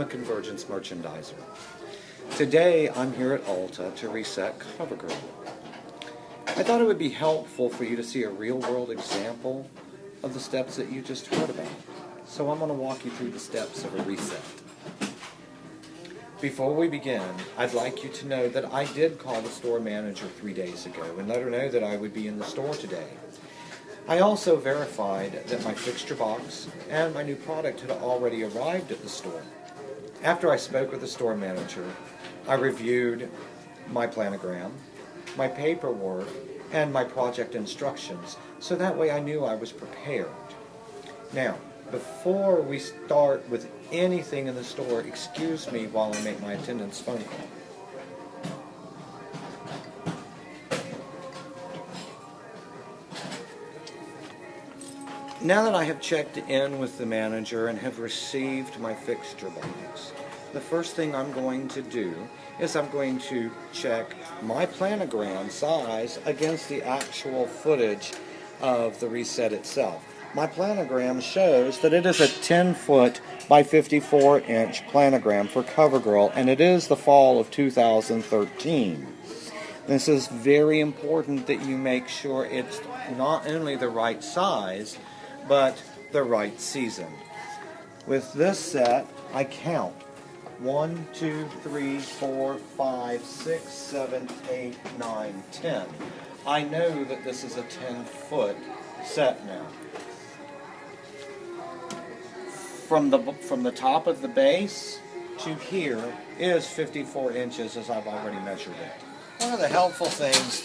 I'm a convergence merchandiser. Today I'm here at Ulta to reset CoverGirl. I thought it would be helpful for you to see a real-world example of the steps that you just heard about. So I'm going to walk you through the steps of a reset. Before we begin, I'd like you to know that I did call the store manager 3 days ago and let her know that I would be in the store today. I also verified that my fixture box and my new product had already arrived at the store. After I spoke with the store manager, I reviewed my planogram, my paperwork, and my project instructions, so that way I knew I was prepared. Now, before we start with anything in the store, excuse me while I make my attendant's phone call. Now that I have checked in with the manager and have received my fixture box, the first thing I'm going to do is I'm going to check my planogram size against the actual footage of the reset itself. My planogram shows that it is a 10-foot by 54-inch planogram for CoverGirl, and it is the fall of 2013. This is very important that you make sure it's not only the right size, but the right season. With this set, I count 1, 2, 3, 4, 5, 6, 7, 8, 9, 10. I know that this is a 10-foot set now. From the top of the base to here is 54 inches, as I've already measured it. One of the helpful things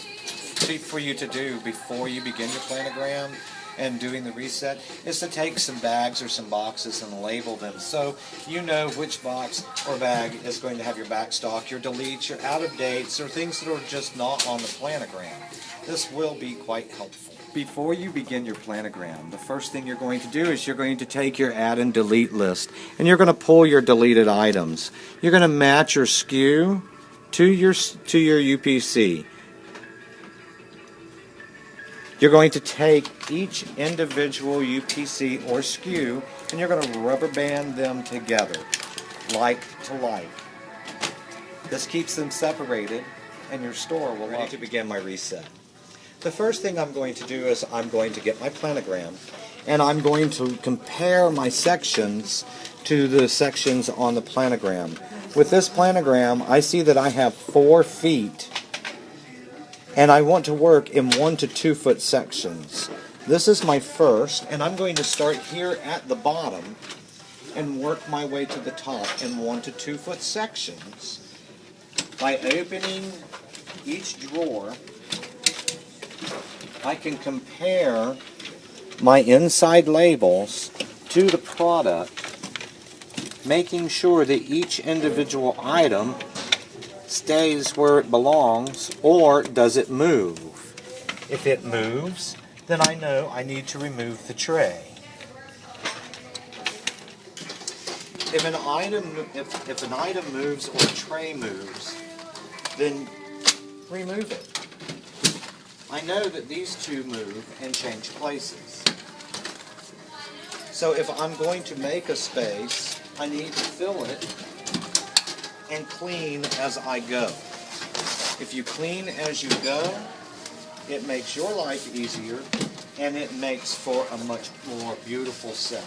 for you to do before you begin your planogram and doing the reset is to take some bags or some boxes and label them so you know which box or bag is going to have your backstock, your deletes, your out of dates, or things that are just not on the planogram. This will be quite helpful. Before you begin your planogram, the first thing you're going to do is you're going to take your add and delete list and you're going to pull your deleted items. You're going to match your SKU to your UPC. You're going to take each individual UPC or SKU and you're going to rubber band them together, like to like. This keeps them separated and your store will ready to begin my reset. The first thing I'm going to do is I'm going to get my planogram and I'm going to compare my sections to the sections on the planogram. With this planogram, I see that I have 4 feet and I want to work in 1 to 2 foot sections. This is my first, and I'm going to start here at the bottom and work my way to the top in 1 to 2 foot sections. By opening each drawer, I can compare my inside labels to the product, making sure that each individual item stays where it belongs, or does it move? If it moves, then I know I need to remove the tray. If an item moves or a tray moves, then remove it. I know that these two move and change places. So if I'm going to make a space, I need to fill it and clean as I go. If you clean as you go, it makes your life easier and it makes for a much more beautiful set.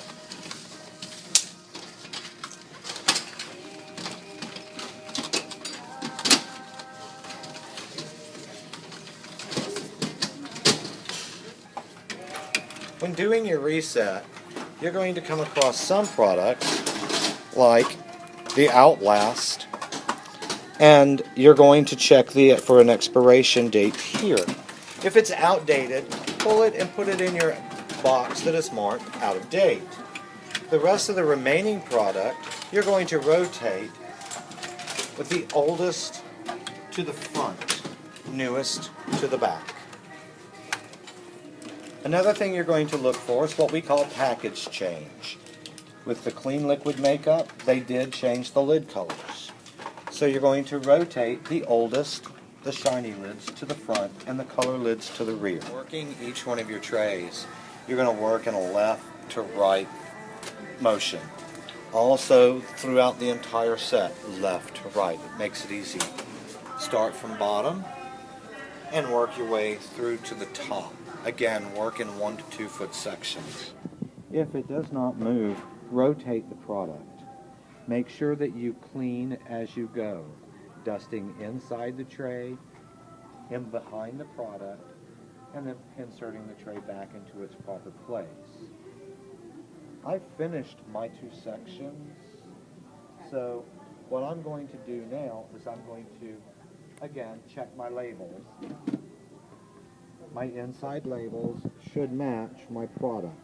When doing your reset, you're going to come across some products like the Outlast, and you're going to check for an expiration date here. If it's outdated, pull it and put it in your box that is marked out of date. The rest of the remaining product, you're going to rotate with the oldest to the front, newest to the back. Another thing you're going to look for is what we call package change. With the clean liquid makeup, they did change the lid colors. So you're going to rotate the oldest, the shiny lids, to the front and the color lids to the rear. Working each one of your trays, you're going to work in a left to right motion. Also, throughout the entire set, left to right. It makes it easy. Start from bottom and work your way through to the top. Again, work in 1 to 2 foot sections. If it does not move, rotate the product. Make sure that you clean as you go, dusting inside the tray, in behind the product, and then inserting the tray back into its proper place. I've finished my 2 sections, so what I'm going to do now is I'm going to, again, check my labels. My inside labels should match my product.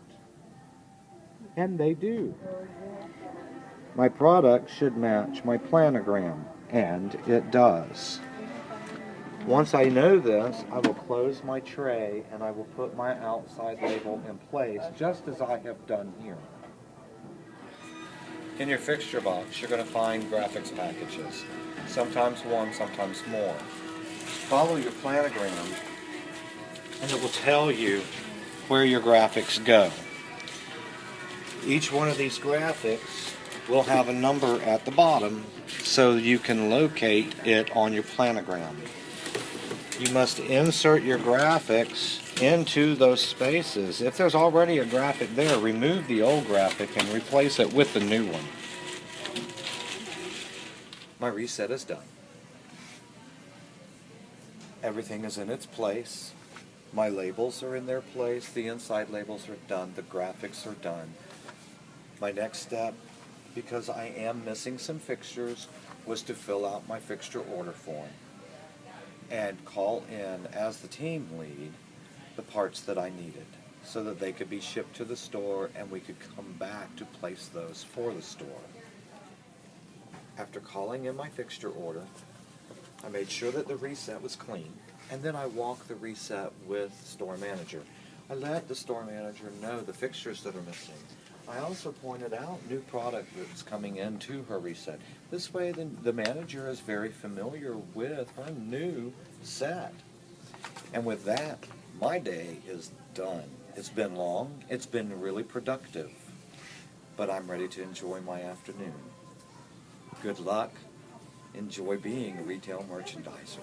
And they do. My product should match my planogram, and it does. Once I know this, I will close my tray and I will put my outside label in place, just as I have done here. In your fixture box, you're going to find graphics packages. Sometimes one, sometimes more. Follow your planogram, and it will tell you where your graphics go. Each one of these graphics will have a number at the bottom so you can locate it on your planogram. You must insert your graphics into those spaces. If there's already a graphic there, remove the old graphic and replace it with the new one. My reset is done. Everything is in its place. My labels are in their place. The inside labels are done. The graphics are done. My next step, because I am missing some fixtures, was to fill out my fixture order form and call in, as the team lead, the parts that I needed so that they could be shipped to the store and we could come back to place those for the store. After calling in my fixture order, I made sure that the reset was clean, and then I walked the reset with the store manager. I let the store manager know the fixtures that are missing. I also pointed out new product that's coming into her reset. This way the manager is very familiar with her new set. And with that, my day is done. It's been long, it's been really productive, but I'm ready to enjoy my afternoon. Good luck. Enjoy being a retail merchandiser.